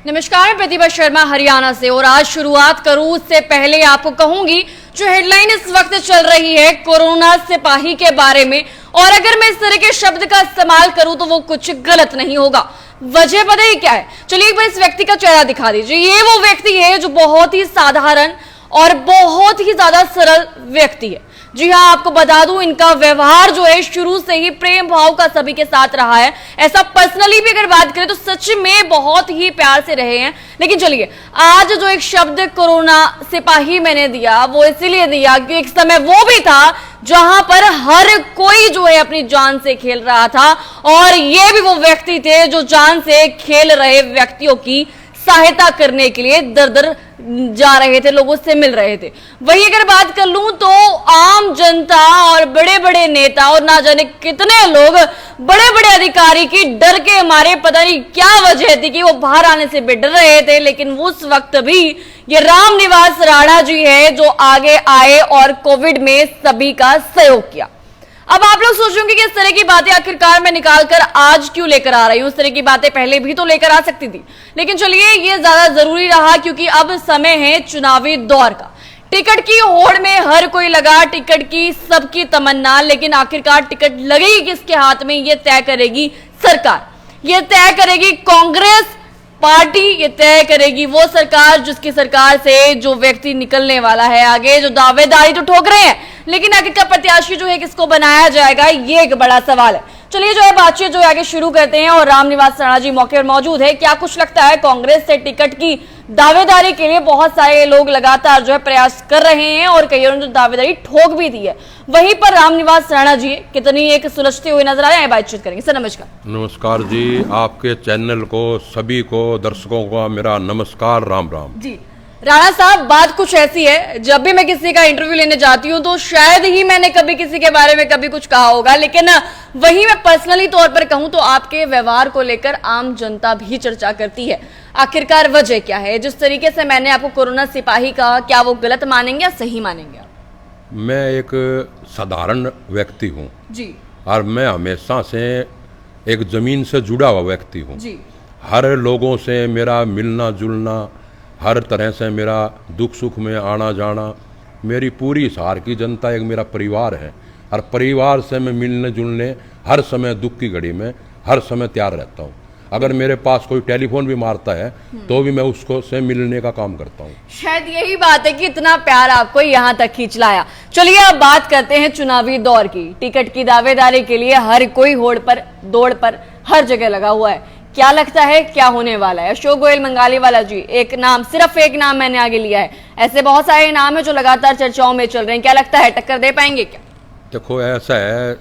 नमस्कार, मैं प्रतिभा शर्मा हरियाणा से और आज शुरुआत करूं उससे पहले आपको कहूंगी जो हेडलाइन इस वक्त चल रही है कोरोना सिपाही के बारे में, और अगर मैं इस तरह के शब्द का इस्तेमाल करूं तो वो कुछ गलत नहीं होगा। वजह पता ही क्या है? चलिए एक बार इस व्यक्ति का चेहरा दिखा दीजिए। ये वो व्यक्ति है जो बहुत ही साधारण और बहुत ही ज्यादा सरल व्यक्ति है। जी हाँ, आपको बता दूं इनका व्यवहार जो है शुरू से ही प्रेम भाव का सभी के साथ रहा है। ऐसा पर्सनली भी अगर बात करें तो सच में बहुत ही प्यार से रहे हैं। लेकिन चलिए, आज जो एक शब्द कोरोना सिपाही मैंने दिया वो इसीलिए दिया कि एक समय वो भी था जहां पर हर कोई जो है अपनी जान से खेल रहा था, और ये भी वो व्यक्ति थे जो जान से खेल रहे व्यक्तियों की सहायता करने के लिए दर दर जा रहे थे, लोगों से मिल रहे थे। वही अगर बात कर लूं तो आम जनता और बड़े बड़े नेता और ना जाने कितने लोग बड़े बड़े अधिकारी की डर के मारे, पता नहीं क्या वजह थी कि वो बाहर आने से भी डर रहे थे, लेकिन उस वक्त भी ये रामनिवास राणा जी है जो आगे आए और कोविड में सभी का सहयोग किया। अब आप लोग सोचेंगे कि इस तरह की बातें आखिरकार मैं निकालकर आज क्यों लेकर आ रही हूं। इस तरह की बातें पहले भी तो लेकर आ सकती थी, लेकिन चलिए ये ज्यादा जरूरी रहा क्योंकि अब समय है चुनावी दौर का। टिकट की होड़ में हर कोई लगा, टिकट की सबकी तमन्ना, लेकिन आखिरकार टिकट लगेगी किसके हाथ में ये तय करेगी सरकार, ये तय करेगी कांग्रेस पार्टी, ये तय करेगी वो सरकार जिसकी सरकार से जो व्यक्ति निकलने वाला है आगे। जो दावेदारी तो ठोक रहे हैं, लेकिन आखिरकार प्रत्याशी जो है किसको बनाया जाएगा ये एक बड़ा सवाल है। चलिए जो है बातचीत जो आगे शुरू करते हैं, और रामनिवास राणा जी मौके पर मौजूद है। क्या कुछ लगता है कांग्रेस से टिकट की दावेदारी के लिए बहुत सारे लोग लगातार जो है प्रयास कर रहे हैं और कईयों ने दावेदारी ठोक भी दी है, वहीं पर रामनिवास राणा जी कितनी एक सुलझते हुए नजर आ रहे हैं, बातचीत करेंगे। सर नमस्कार। नमस्कार जी, आपके चैनल को सभी को दर्शकों को मेरा नमस्कार, राम राम जी। राणा साहब, बात कुछ ऐसी है, जब भी मैं किसी का इंटरव्यू लेने जाती हूँ तो शायद ही मैंने कभी किसी के बारे में कभी कुछ कहा होगा, लेकिन वही मैं पर्सनली तौर पर कहूं तो आपके व्यवहार को लेकर आम जनता भी चर्चा करती है। आखिरकार वजह क्या है? जिस तरीके से मैंने आपको कोरोना सिपाही कहा, क्या वो गलत मानेंगे या सही मानेंगे? मैं एक साधारण व्यक्ति हूँ जी, और मैं हमेशा से एक जमीन से जुड़ा हुआ व्यक्ति हूँ जी। हर लोगों से मेरा मिलना जुलना, हर तरह से मेरा दुख सुख में आना जाना, मेरी पूरी हिसार की जनता एक मेरा परिवार है, और परिवार से मैं मिलने जुलने हर समय दुख की घड़ी में हर समय तैयार रहता हूँ। अगर मेरे पास कोई टेलीफोन भी मारता है तो भी मैं उसको से मिलने का काम करता हूँ। शायद यही बात है कि इतना प्यार आपको यहाँ तक खींच लाया। चलिए अब बात करते हैं चुनावी दौर की। टिकट की दावेदारी के लिए हर कोई होड़ पर दौड़ पर हर जगह लगा हुआ है। क्या लगता है क्या होने वाला है? अशोक गोयल मंगालीवाला जी एक नाम, सिर्फ एक नाम मैंने आगे लिया है, ऐसे बहुत सारे नाम है जो लगातार चर्चाओं में चल रहे हैं। क्या लगता है टक्कर दे पाएंगे क्या? देखो ऐसा है,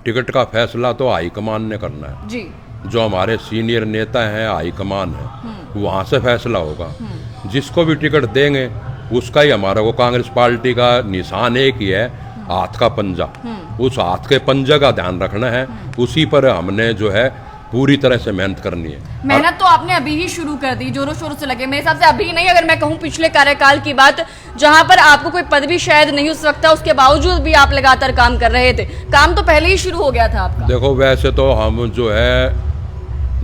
टिकट का फैसला तो हाईकमान ने करना है जी। जो हमारे सीनियर नेता हैं, हाईकमान है, वहाँ से फैसला होगा। जिसको भी टिकट देंगे उसका ही हमारा को कांग्रेस पार्टी का निशान एक ही है, हाथ का पंजा। उस हाथ के पंजे का ध्यान रखना है, उसी पर हमने जो है पूरी तरह से मेहनत करनी है। मेहनत तो आपने अभी ही शुरू कर दी, जोरों शोरों से लगे। मेरे हिसाब से अभी नहीं, अगर मैं कहूँ पिछले कार्यकाल की बात, जहां पर आपको कोई पद भी शायद नहीं उस वक्त था, उसके बावजूद भी आप लगातार काम कर रहे थे। काम तो पहले ही शुरू हो गया था आपका। देखो वैसे तो हम जो है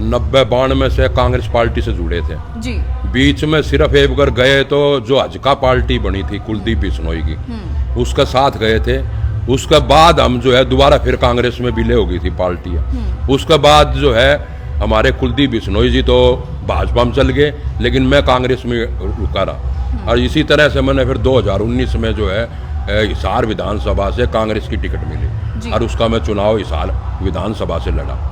90-92 से कांग्रेस पार्टी से जुड़े थे जी। बीच में सिर्फ एक बार गए तो जो हजका पार्टी बनी थी कुलदीप बिश्नोई की, उसके साथ गए थे। उसके बाद हम जो है दोबारा फिर कांग्रेस में विलय हो गई थी पार्टियाँ। उसके बाद जो है हमारे कुलदीप बिश्नोई जी तो भाजपा में चल गए, लेकिन मैं कांग्रेस में रुका रहा। और इसी तरह से मैंने फिर 2019 में जो है हिसार विधानसभा से कांग्रेस की टिकट मिली और उसका मैं चुनाव हिसार विधानसभा से लड़ा।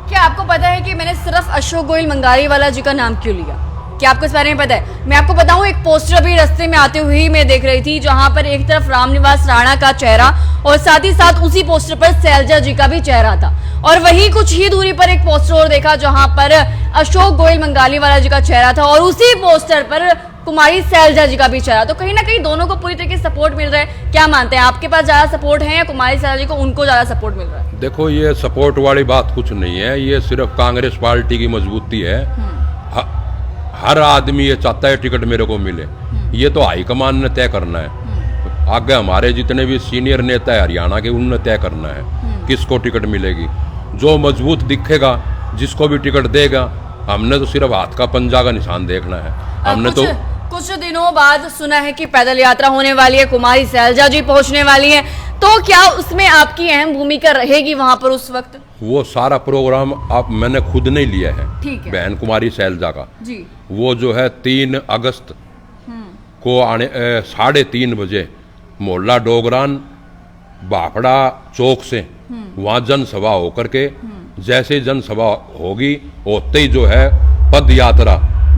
क्या आपको पता है कि मैंने सिर्फ अशोक गोयल मंगालीवाला जी का नाम क्यों लिया? क्या आपको इस बारे में पता है? मैं आपको बताऊं, एक पोस्टर अभी रास्ते में आते हुए ही मैं देख रही थी, जहां पर एक तरफ रामनिवास राणा का चेहरा और साथ ही साथ उसी पोस्टर पर शैलजा जी का भी चेहरा था, और वही कुछ ही दूरी पर एक पोस्टर और देखा जहां पर अशोक गोयल मंगालीवाला जी का चेहरा था और उसी पोस्टर पर कुमारी शैलजा जी का भी चेहरा। तो कहीं ना कहीं दोनों को पूरी तरीके से सपोर्ट मिल रहा है। क्या मानते हैं, आपके पास ज्यादा सपोर्ट है या कुमारी शैलजा जी को उनको ज्यादा सपोर्ट मिल रहा है? देखो ये सपोर्ट वाली बात कुछ नहीं है, ये सिर्फ कांग्रेस पार्टी की मजबूती है। हर आदमी ये चाहता है टिकट मेरे को मिले, ये तो हाईकमान ने तय करना है। आगे हमारे जितने भी सीनियर नेता है हरियाणा के, उनने तय करना है किसको टिकट मिलेगी। जो मजबूत दिखेगा, जिसको भी टिकट देगा हमने तो सिर्फ हाथ का पंजा का निशान देखना है। हमने तो कुछ दिनों बाद सुना है कि पैदल यात्रा होने वाली है, कुमारी सैलजा जी पहुंचने वाली हैं, तो क्या उसमें आपकी अहम भूमिका रहेगी वहां पर उस वक्त? वो सारा प्रोग्राम आप मैंने खुद नहीं लिया है, ठीक है। बहन कुमारी सैलजा का जी। वो जो है 3 अगस्त को आने 3:30 बजे मोहल्ला डोगरान बाफड़ा चौक से वहां जनसभा होकर के जैसे जनसभा होगी होते ही जो है पद यात्रा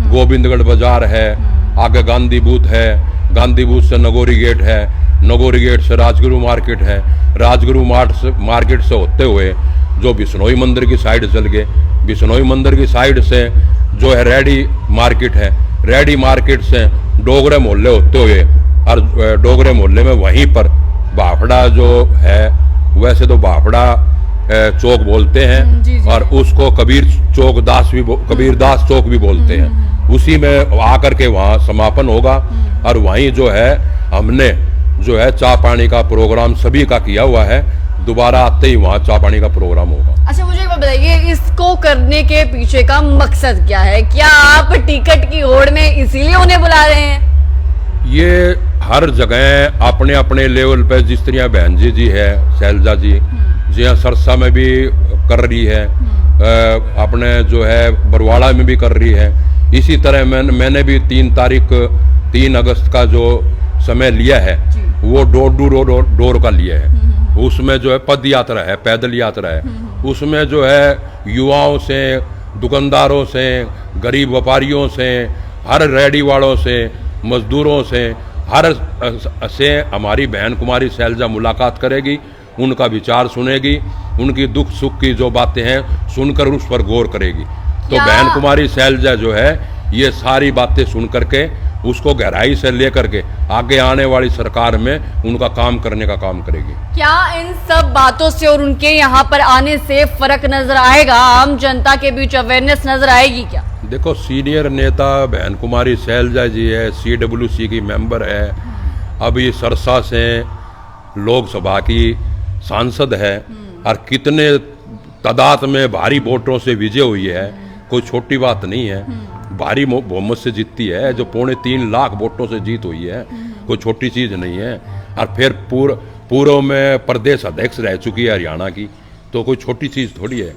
गोविंदगढ़ बाजार है, आगे गांधी बूथ है, गांधी बूथ से नगोरी गेट है, नगोरी गेट से राजगुरु मार्केट है, राजगुरु मार्केट से होते हुए जो बिश्नोई मंदिर की साइड चल गए, बिश्नोई मंदिर की साइड से जो है रेडी मार्केट है, रेडी मार्केट से डोगरे मोहल्ले होते हुए और डोगरे मोहल्ले में वहीं पर बाफड़ा जो है, वैसे तो बाफड़ा चौक बोलते हैं जी। और उसको कबीर दास चौक भी बोलते हैं। उसी में आकर के वहाँ समापन होगा और वहीं जो है हमने जो है चाय पानी का प्रोग्राम सभी का किया हुआ है। दोबारा आते ही वहाँ चाय पानी का प्रोग्राम होगा। अच्छा, मुझे एक बात बताइए, इसको करने के पीछे का मकसद क्या है? क्या आप टिकट की होड़ में इसीलिए उन्हें बुला रहे हैं? ये हर जगह अपने अपने लेवल पे जिस तरह बहन जी है सैलजा जी सरसा में भी कर रही है, अपने जो है बरवाड़ा में भी कर रही है, इसी तरह मैंने भी 3 अगस्त का जो समय लिया है वो डोर का लिया है। उसमें जो है पद यात्रा है, पैदल यात्रा है। उसमें जो है युवाओं से, दुकानदारों से, गरीब व्यापारियों से, हर रेडी वालों से, मजदूरों से, हर से हमारी बहन कुमारी सैलजा मुलाकात करेगी, उनका विचार सुनेगी, उनकी दुख सुख की जो बातें हैं सुनकर उस पर गौर करेगी। तो बहन कुमारी सैलजा जो है ये सारी बातें सुन करके उसको गहराई से लेकर के आगे आने वाली सरकार में उनका काम करने का काम करेगी। क्या इन सब बातों से और उनके यहाँ पर आने से फर्क नजर आएगा? आम जनता के बीच अवेयरनेस नजर आएगी क्या? देखो, सीनियर नेता बहन कुमारी सैलजा जी है, CWC की मेंबर है, अभी सरसा से लोकसभा की सांसद है और कितने तादाद में भारी वोटों से विजय हुई है। कोई छोटी बात नहीं है, भारी बहुमत से जीतती है, जो 3.25 लाख वोटों से जीत हुई है, कोई छोटी चीज नहीं है। और फिर पूर्व में प्रदेश अध्यक्ष रह चुकी है हरियाणा की, तो कोई छोटी चीज थोड़ी है।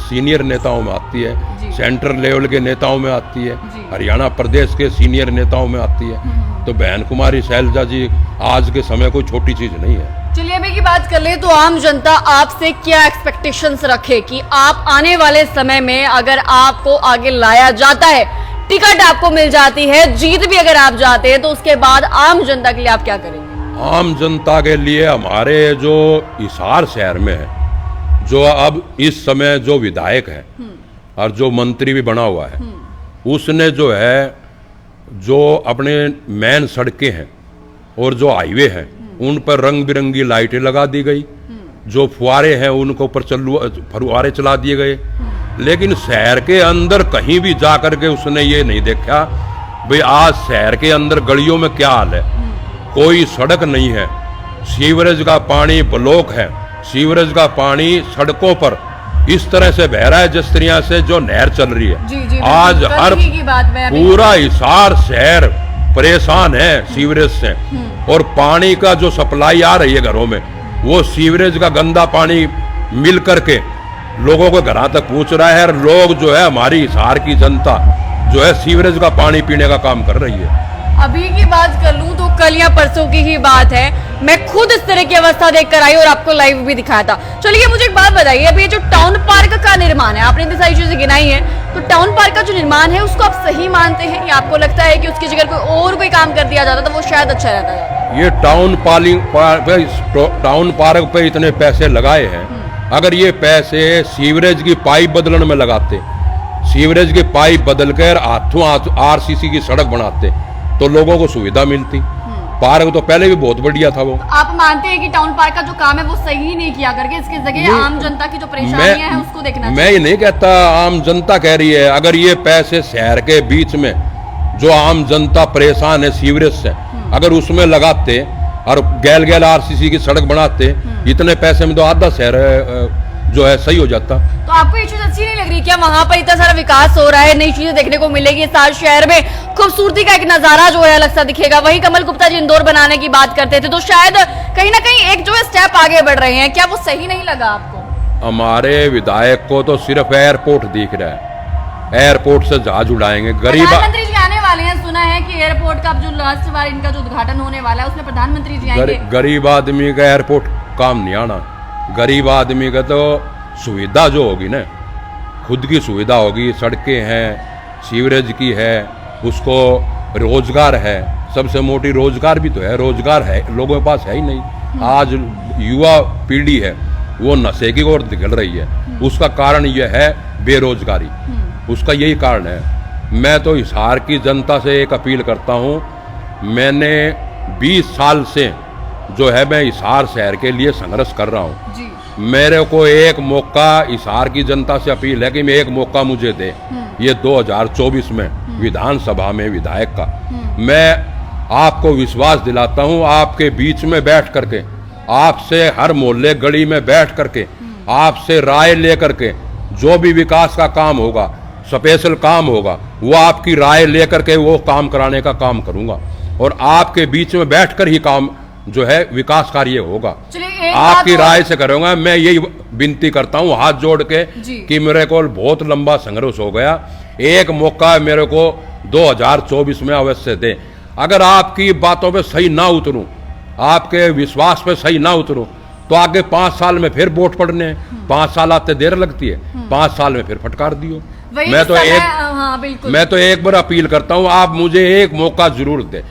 सीनियर नेताओं में आती है, सेंट्रल लेवल के नेताओं में आती है, हरियाणा प्रदेश के सीनियर नेताओं में आती है। तो बहन कुमारी सैलजा जी आज के समय कोई छोटी चीज नहीं है। चलिए अभी की बात कर ले तो आम जनता आपसे क्या एक्सपेक्टेशंस रखे कि आप आने वाले समय में अगर आपको आगे लाया जाता है, टिकट आपको मिल जाती है, जीत भी अगर आप जाते हैं, तो उसके बाद आम जनता के लिए आप क्या करेंगे? आम जनता के लिए हमारे जो हिसार शहर में है, जो अब इस समय जो विधायक है और जो मंत्री भी बना हुआ है, उसने जो है जो अपने मेन सड़कें हैं और जो हाईवे हैं उन पर रंग बिरंगी लाइटें लगा दी गई, जो फुहारे हैं उनको ऊपर फुहारे चला दिए गए। लेकिन शहर के अंदर कहीं भी जा करके उसने ये नहीं देखा भाई आज शहर के अंदर गलियों में क्या हाल है। कोई सड़क नहीं है, सीवरेज का पानी ब्लॉक है, सीवरेज का पानी सड़कों पर इस तरह से बह रहा है जिस तरह से जो नहर चल रही है। जी, आज हर पूरा हिसार शहर परेशान है सीवरेज से, और पानी का जो सप्लाई आ रही है घरों में वो सीवरेज का गंदा पानी मिल करके लोगों को घरों तक पहुंच रहा है। और लोग जो है हमारी हिसार की जनता जो है सीवरेज का पानी पीने का काम कर रही है। अभी की बात कर लूं तो कल या परसों की ही बात है, मैं खुद इस तरह की अवस्था देखकर आई और आपको लाइव भी दिखाया था। चलिए मुझे एक बात बताइए, अभी जो टाउन पार्क का निर्माण है, आपने इतनी सारी चीजें गिनाई है, तो टाउन पार्क का जो निर्माण है उसको आप सही मानते हैं या आपको लगता है कि उसकी जगह कोई काम कर दिया जाता तो वो शायद अच्छा रहता है? ये टाउन पार्क पे इतने पैसे लगाए हैं, अगर ये पैसे सीवरेज की पाइप बदलने में लगाते, सीवरेज की पाइप बदल कर हाथों RCC की सड़क बनाते तो लोगों को सुविधा मिलती। पार्क तो पहले भी बहुत बढ़िया था वो। आप मानते हैं कि टाउन पार्क का जो काम है वो सही नहीं किया करके इसकी जगह आम जनता की जो परेशानियां हैं उसको देखना चाहिए? मैं ये नहीं कहता, आम जनता कह रही है। अगर ये पैसे शहर के बीच में जो आम जनता परेशान है सीवरेज से, अगर उसमें लगाते और गैल RCC की सड़क बनाते, इतने पैसे में तो आधा शहर जो है सही हो जाता। तो आपको ये चीज अच्छी नहीं लग रही क्या? वहां पर इतना सारा विकास हो रहा है, नई चीजें देखने को मिलेगी, सारे शहर में खूबसूरती का एक नजारा जो है अलग सा दिखेगा। वही कमल गुप्ता जी इंदौर बनाने की बात करते थे, तो शायद कहीं ना कहीं एक जो है स्टेप आगे बढ़ रहे हैं, क्या वो सही नहीं लगा आपको? हमारे विधायक को तो सिर्फ एयरपोर्ट दिख रहा है, एयरपोर्ट से जहाज उड़ाएंगे। प्रधानमंत्री जी आने वाले हैं, सुना है कि एयरपोर्ट का जो लास्ट बार इनका जो उद्घाटन होने वाला है उसमें प्रधानमंत्री जी आएंगे। गरीब आदमी का एयरपोर्ट काम नहीं आना। गरीब आदमी का तो सुविधा जो होगी ना, खुद की सुविधा होगी, सड़कें हैं, सीवरेज की है, उसको रोजगार है, सबसे मोटी रोजगार भी तो है। रोजगार है लोगों के पास है ही नहीं। आज युवा पीढ़ी है वो नशे की ओर निकल रही है, उसका कारण यह है बेरोजगारी, उसका यही कारण है। मैं तो हिसार की जनता से एक अपील करता हूँ, मैंने 20 साल से जो है मैं हिसार शहर के लिए संघर्ष कर रहा हूँ। मेरे को एक मौका, हिसार की जनता से अपील है कि मैं एक मौका मुझे दे, ये 2024 में विधानसभा में विधायक का। मैं आपको विश्वास दिलाता हूँ, आपके बीच में बैठ करके, आपसे हर मोहल्ले गली में बैठ करके, आपसे राय लेकर के जो भी विकास का काम होगा, स्पेशल काम होगा, वो आपकी राय लेकर के वो काम कराने का काम करूंगा। और आपके बीच में बैठकर ही काम जो है विकास कार्य होगा, आपकी राय से करूंगा। मैं यही विनती करता हूं हाथ जोड़ के कि मेरे को बहुत लंबा संघर्ष हो गया, एक मौका मेरे को 2024 में अवश्य दे। अगर आपकी बातों पे सही ना उतरूं, आपके विश्वास पे सही ना उतरूं, तो आगे 5 साल में फिर वोट पड़ने हैं। 5 साल आते देर लगती है, 5 साल में फिर फटकार दियो। मैं तो एक बार अपील करता हूं, आप मुझे एक मौका जरूर दे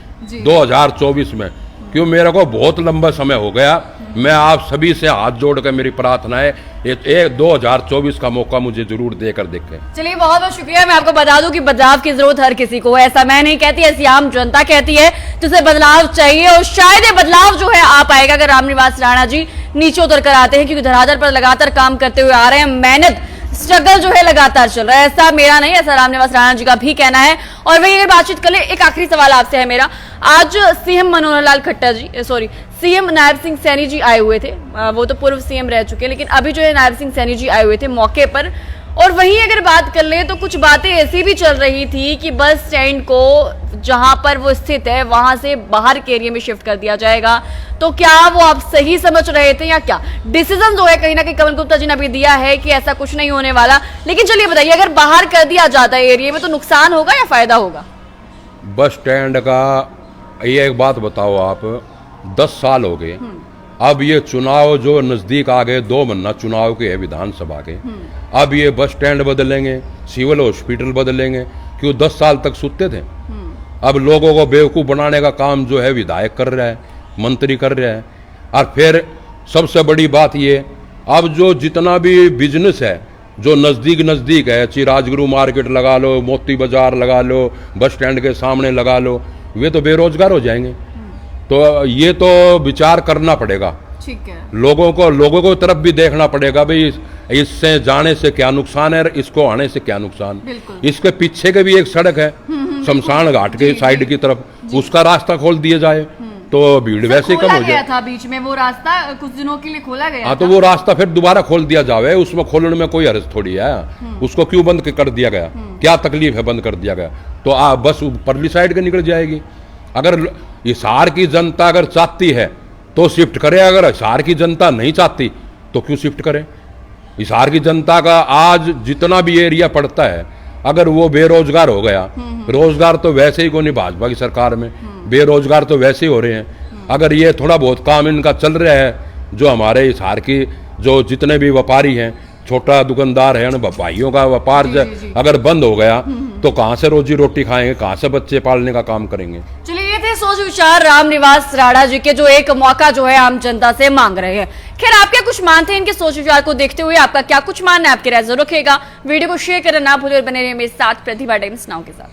2024 में, क्यों मेरे को बहुत लंबा समय हो गया। मैं आप सभी से हाथ जोड़ कर मेरी प्रार्थना है, एक 2024 का मौका मुझे जरूर देकर देखें। चलिए बहुत बहुत शुक्रिया। मैं आपको बता दूं कि बदलाव की जरूरत हर किसी को है, ऐसा मैं नहीं कहती, ऐसी आम जनता कहती है, जिसे बदलाव चाहिए और शायद ये बदलाव जो है आ पाएगा अगर रामनिवास राणा जी नीचे उतर कर आते हैं, क्योंकि धरातल पर लगातार काम करते हुए आ रहे हैं, मेहनत स्ट्रगल जो है लगातार चल रहा है। ऐसा मेरा नहीं, ऐसा रामनिवास राणा जी का भी कहना है। और वही अगर बातचीत कर ले, एक आखिरी सवाल आपसे है मेरा। आज सीएम मनोहर लाल खट्टर जी, सॉरी सीएम नायब सिंह सैनी जी आए हुए थे, वो तो पूर्व सीएम रह चुके हैं, लेकिन अभी जो है नायब सिंह सैनी जी आए हुए थे मौके पर। और वहीं अगर बात कर ले तो कुछ बातें ऐसी भी चल रही थी कि बस स्टैंड को जहां पर वो स्थित है वहां से बाहर के एरिया में शिफ्ट कर दिया जाएगा। तो क्या वो आप सही समझ रहे थे या क्या? डिसीजन जो है कहीं ना कहीं कमल गुप्ता जी ने अभी दिया है कि ऐसा कुछ नहीं होने वाला, लेकिन चलिए बताइए, अगर बाहर कर दिया जाता है एरिया में तो नुकसान होगा या फायदा होगा? बस स्टैंड का ये एक बात बताओ आप, 10 साल हो गए, अब ये चुनाव जो नजदीक आ गए, 2 महीना चुनाव के है विधानसभा के, अब ये बस स्टैंड बदलेंगे, सिविल हॉस्पिटल बदलेंगे, क्यों 10 साल तक सुते थे? अब लोगों को बेवकूफ बनाने का काम जो है विधायक कर रहा है, मंत्री कर रहा है। और फिर सबसे बड़ी बात ये, अब जो जितना भी बिजनेस है जो नजदीक है, चिराजगुरु मार्केट लगा लो, मोती बाजार लगा लो, बस स्टैंड के सामने लगा लो, वे तो बेरोजगार हो जाएंगे। तो ये तो विचार करना पड़ेगा, ठीक है, लोगों को तरफ भी देखना पड़ेगा, भाई इससे जाने से क्या नुकसान है, इसको आने से क्या नुकसान। इसके पीछे के भी एक सड़क है शमशान घाट के साइड की तरफ, उसका रास्ता खोल दिया जाए तो भीड़ वैसे कम हो जाए। था बीच में वो रास्ता कुछ दिनों के लिए खोला गया, हाँ, तो वो रास्ता फिर दोबारा खोल दिया जाए, उसमें खोलने में कोई हर्ज थोड़ी है। उसको क्यों बंद कर दिया गया, क्या तकलीफ है बंद कर दिया गया? तो बस परली साइड के निकल जाएगी। अगर हिसार की जनता अगर चाहती है तो शिफ्ट करे, अगर हिसार की जनता नहीं चाहती तो क्यों शिफ्ट करे? हिसार की जनता का आज जितना भी एरिया पड़ता है, अगर वो बेरोजगार हो गया, रोजगार तो वैसे ही को नहीं भाजपा की सरकार में, बेरोजगार तो वैसे ही हो रहे हैं। अगर ये थोड़ा बहुत काम इनका चल रहा है, जो हमारे हिसार की जो जितने भी व्यापारी हैं, छोटा दुकानदार है, उन भाइयों का व्यापार अगर बंद हो गया तो कहाँ से रोजी रोटी खाएंगे, कहाँ से बच्चे पालने का काम करेंगे? चलिए, ये थे सोच विचार रामनिवास राणा जी के, जो एक मौका जो है आम जनता से मांग रहे हैं। खैर, आप क्या कुछ मानते हैं इनके सोच विचार को देखते हुए? आपका क्या कुछ मानना है? आपकी राय जरूर रखिएगा। वीडियो को शेयर करना ना भूलिए और बने रहिए मेरे साथ प्रतिभा टाइम्स नाउ के साथ।